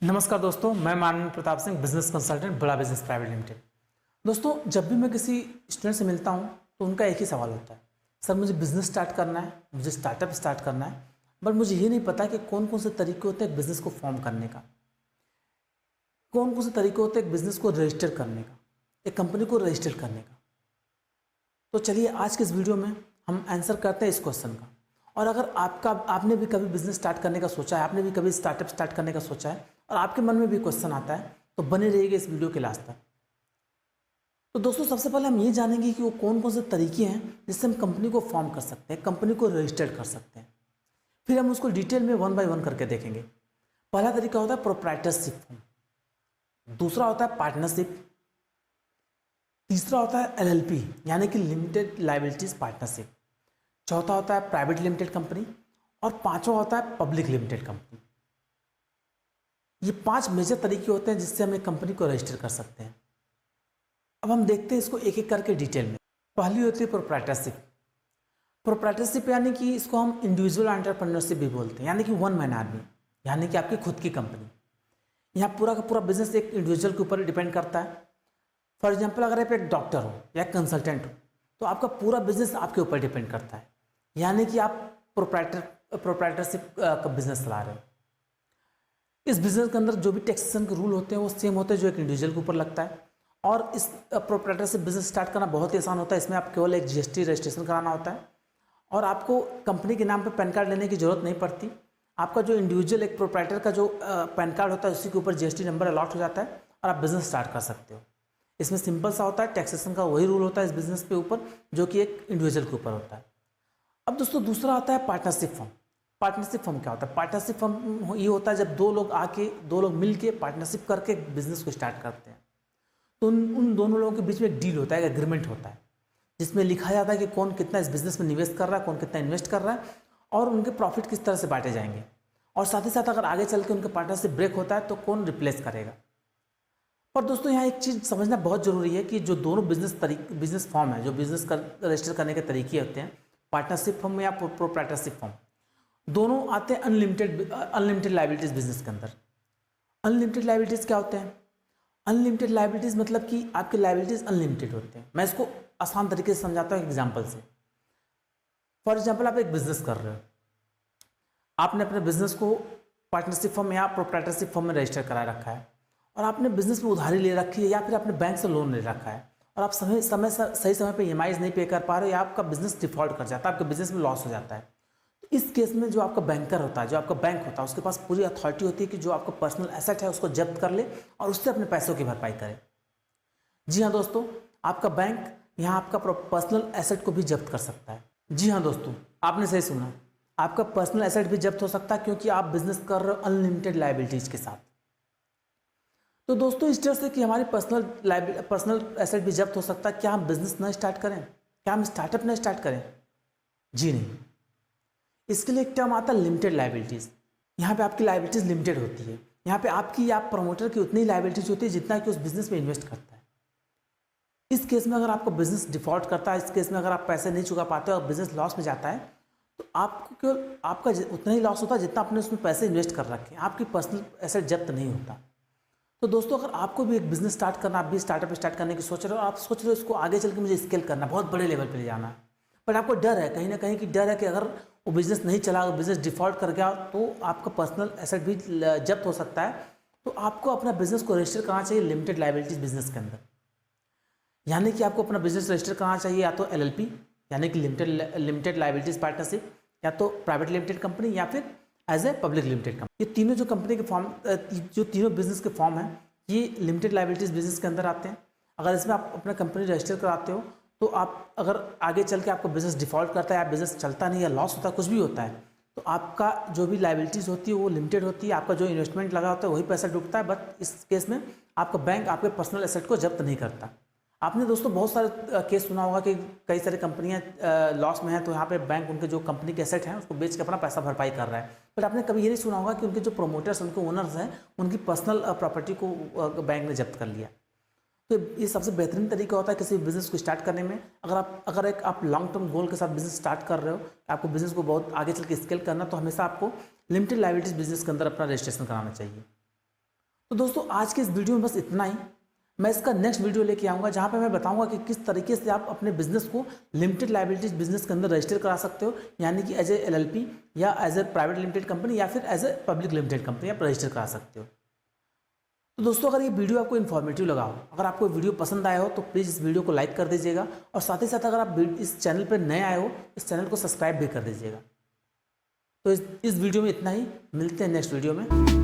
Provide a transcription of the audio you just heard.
नमस्कार दोस्तों, मैं माननीय प्रताप सिंह, बिजनेस कंसल्टेंट, बड़ा बिजनेस प्राइवेट लिमिटेड। दोस्तों, जब भी मैं किसी स्टूडेंट से मिलता हूं तो उनका एक ही सवाल होता है, सर मुझे बिजनेस स्टार्ट करना है, मुझे स्टार्टअप स्टार्ट करना है, बट मुझे ये नहीं पता कि कौन कौन से तरीके होते हैं बिजनेस को फॉर्म करने का, कौन कौन से तरीके होते हैं बिजनेस को रजिस्टर करने का, एक कंपनी को रजिस्टर करने का। तो चलिए आज के इस वीडियो में हम आंसर करते हैं इस क्वेश्चन का। और अगर आपने भी कभी बिजनेस स्टार्ट करने का सोचा है, आपने भी कभी स्टार्टअप स्टार्ट करने का सोचा है और आपके मन में भी क्वेश्चन आता है, तो बने रहिएगा इस वीडियो के लास्ट तक। तो दोस्तों, सबसे पहले हम ये जानेंगे कि वो कौन कौन से तरीके हैं जिससे हम कंपनी को फॉर्म कर सकते हैं, कंपनी को रजिस्टर्ड कर सकते हैं। फिर हम उसको डिटेल में 1 बाय 1 करके देखेंगे। पहला तरीका होता है प्रोप्राइटरशिप फॉर्म, दूसरा होता है पार्टनरशिप, तीसरा होता है एलएलपी यानी कि लिमिटेड लायबिलिटीज पार्टनरशिप, चौथा होता है प्राइवेट लिमिटेड कंपनी और पांचवा होता है पब्लिक लिमिटेड कंपनी। ये 5 मेजर तरीके होते हैं जिससे हम एक कंपनी को रजिस्टर कर सकते हैं। अब हम देखते हैं इसको एक एक करके डिटेल में। पहली होती है प्रोप्राइटरशिप। प्रोप्राइटरशिप यानी कि इसको हम इंडिविजुअल एंटरप्रेन्योरशिप भी बोलते हैं, यानी कि वन मैन आर्मी, यानी कि आपकी खुद की कंपनी। यहाँ पूरा का पूरा बिजनेस एक इंडिविजुअल के ऊपर डिपेंड करता है। फॉर एग्जाम्पल, अगर आप एक डॉक्टर हो या कंसल्टेंट हो तो आपका पूरा बिजनेस आपके ऊपर डिपेंड करता है, यानी कि आप प्रोप्राइटरशिप का बिजनेस चला रहे हो। इस बिजनेस के अंदर जो भी टैक्सेशन के रूल होते हैं वो सेम होते हैं जो एक इंडिविजुअल के ऊपर लगता है। और इस प्रोप्राइटरशिप बिजनेस स्टार्ट करना बहुत ही आसान होता है। इसमें आप केवल एक जीएसटी रजिस्ट्रेशन कराना होता है और आपको कंपनी के नाम पर पैन कार्ड लेने की जरूरत नहीं पड़ती। आपका जो इंडिविजुअल एक प्रोप्राइटर का जो पैन कार्ड होता है उसी के ऊपर जीएसटी नंबर अलॉट हो जाता है और आप बिजनेस स्टार्ट कर सकते हो। इसमें सिंपल सा होता है, टैक्सेशन का वही रूल होता है इस बिजनेस के ऊपर जो कि एक इंडिविजुअल के ऊपर होता है। अब दोस्तों, दूसरा आता है पार्टनरशिप फॉर्म। पार्टनरशिप फॉर्म क्या होता है? पार्टनरशिप फॉर्म ये होता है जब दो लोग मिल के पार्टनरशिप करके बिजनेस को स्टार्ट करते हैं। तो उन दोनों लोगों के बीच में एक डील होता है, एक एग्रीमेंट होता है, जिसमें लिखा जाता है कि कौन कितना इस बिजनेस में निवेश कर रहा है, कौन कितना इन्वेस्ट कर रहा है और उनके प्रॉफिट किस तरह से बांटे जाएंगे। और साथ ही साथ अगर आगे चल के उनका पार्टनरशिप ब्रेक होता है तो कौन रिप्लेस करेगा। पर दोस्तों, यहाँ एक चीज़ समझना बहुत जरूरी है कि जो दोनों बिजनेस फॉर्म है, जो बिजनेस रजिस्टर करने के तरीके होते हैं, पार्टनरशिप फॉर्म या प्रोप्राइटरशिप फॉर्म, दोनों आते हैं अनलिमिटेड लायबिलिटीज बिजनेस के अंदर। अनलिमिटेड लायबिलिटीज क्या होते हैं? अनलिमिटेड लायबिलिटीज मतलब कि आपके लायबिलिटीज अनलिमिटेड होते हैं। मैं इसको आसान तरीके से समझाता हूँ एग्जाम्पल से। फॉर एग्जाम्पल, आप एक बिजनेस कर रहे हो, आपने अपने बिजनेस को पार्टनरशिप फॉर्म या प्रोप्राइटरशिप फॉर्म में रजिस्टर करा रखा है और आपने बिजनेस में उधारी ले रखी है या फिर आपने बैंक से लोन ले रखा है और आप सही समय पे ईएमआईज नहीं पे कर पा रहे हो या आपका बिजनेस डिफॉल्ट कर जाता है, आपके बिजनेस में लॉस हो जाता है। तो इस केस में जो आपका बैंकर होता है, जो आपका बैंक होता है, उसके पास पूरी अथॉरिटी होती है कि जो आपका पर्सनल एसेट है उसको जब्त कर ले और उससे अपने पैसों की भरपाई करे। जी हाँ दोस्तों, आपका बैंक यहाँ आपका पर्सनल एसेट को भी जब्त कर सकता है। जी हाँ दोस्तों, आपने सही सुना, आपका पर्सनल एसेट भी जब्त हो सकता है क्योंकि आप बिजनेस कर रहे हो अनलिमिटेड लायबिलिटीज के साथ। तो दोस्तों, इस तरह से कि हमारी पर्सनल एसेट भी जब्त हो सकता है, क्या हम बिजनेस न स्टार्ट करें? क्या हम स्टार्टअप न स्टार्ट करें? जी नहीं। इसके लिए एक टर्म आता है लिमिटेड लायबिलिटीज। यहाँ पे आपकी लायबिलिटीज लिमिटेड होती है। यहाँ पे आपकी या प्रमोटर की उतनी लायबिलिटीज होती है जितना कि उस बिजनेस में इन्वेस्ट करता है। इस केस में अगर आपका बिजनेस डिफॉल्ट करता है, इस केस में अगर आप पैसे नहीं चुका पाते और बिजनेस लॉस में जाता है, तो आपको केवल आपका उतना ही लॉस होता है जितना आपने उसमें पैसे इन्वेस्ट कर रखे हैं, आपकी पर्सनल एसेट जब्त नहीं होता। तो दोस्तों, अगर आपको भी एक बिजनेस स्टार्ट करना, आप भी स्टार्टअप स्टार्ट करने की सोच रहे हो, आप सोच रहे हो इसको आगे चल के मुझे स्केल करना, बहुत बड़े लेवल पे ले जाना है, बट आपको डर है, कहीं ना कहीं की डर है कि अगर वो बिजनेस नहीं चला, बिजनेस डिफॉल्ट कर गया तो आपका पर्सनल एसेट भी जब्त हो सकता है। तो आपको अपना बिजनेस को रजिस्टर करना चाहिए लिमिटेड लायबिलिटीज बिजनेस के अंदर। यानी कि आपको अपना बिजनेस रजिस्टर करना चाहिए या तो एलएलपी यानी कि लिमिटेड लायबिलिटीज पार्टनरशिप, या तो प्राइवेट लिमिटेड कंपनी, या फिर as a public limited company. ये तीनों जो कंपनी के फॉर्म, जो तीनों बिजनेस के फॉर्म हैं, ये लिमिटेड लायबिलिटीज बिजनेस के अंदर आते हैं। अगर इसमें आप अपना कंपनी रजिस्टर कराते हो तो आप अगर आगे चल के आपका बिजनेस डिफॉल्ट करता है या बिजनेस चलता नहीं, या लॉस होता है, कुछ भी होता है, तो आपका जो भी लायबिलिटीज होती है वो लिमिटेड होती है। आपका जो इन्वेस्टमेंट लगा होता है वही पैसा डूबता है, बट इस केस में आपका बैंक आपके पर्सनल एसेट को जब्त नहीं करता। आपने दोस्तों बहुत सारे केस सुना होगा कि कई सारी कंपनियां लॉस में हैं, तो यहाँ पे बैंक उनके जो कंपनी के एसेट हैं उसको बेच के अपना पैसा भरपाई कर रहा है। बट आपने कभी ये नहीं सुना होगा कि उनके जो प्रोमोटर्स, उनके ओनर्स हैं, उनकी पर्सनल प्रॉपर्टी को बैंक ने जब्त कर लिया। तो ये सबसे बेहतरीन तरीका होता है किसी बिजनेस को स्टार्ट करने में। अगर आप लॉन्ग टर्म गोल के साथ बिजनेस स्टार्ट कर रहे हो, आपको बिजनेस को बहुत आगे चल के स्केल करना, तो हमेशा आपको लिमिटेड लायबिलिटीज बिजनेस के अंदर अपना रजिस्ट्रेशन कराना चाहिए। तो दोस्तों आज के इस वीडियो में बस इतना ही। मैं इसका नेक्स्ट वीडियो लेके आऊँगा जहाँ पे मैं बताऊँगा कि किस तरीके से आप अपने बिजनेस को लिमिटेड लायबिलिटीज बिजनेस के अंदर रजिस्टर करा सकते हो, यानी कि एज ए LLP या as a private limited company या फिर as a public limited company आप रजिस्टर करा सकते हो। तो दोस्तों अगर ये वीडियो आपको इन्फॉर्मेटिव लगा हो, अगर आपको वीडियो पसंद आया हो तो प्लीज़ इस वीडियो को लाइक कर दीजिएगा और साथ ही साथ अगर आप इस चैनल पर नए आए हो इस चैनल को सब्सक्राइब भी कर दीजिएगा। तो इस वीडियो में इतना ही, मिलते हैं नेक्स्ट वीडियो में।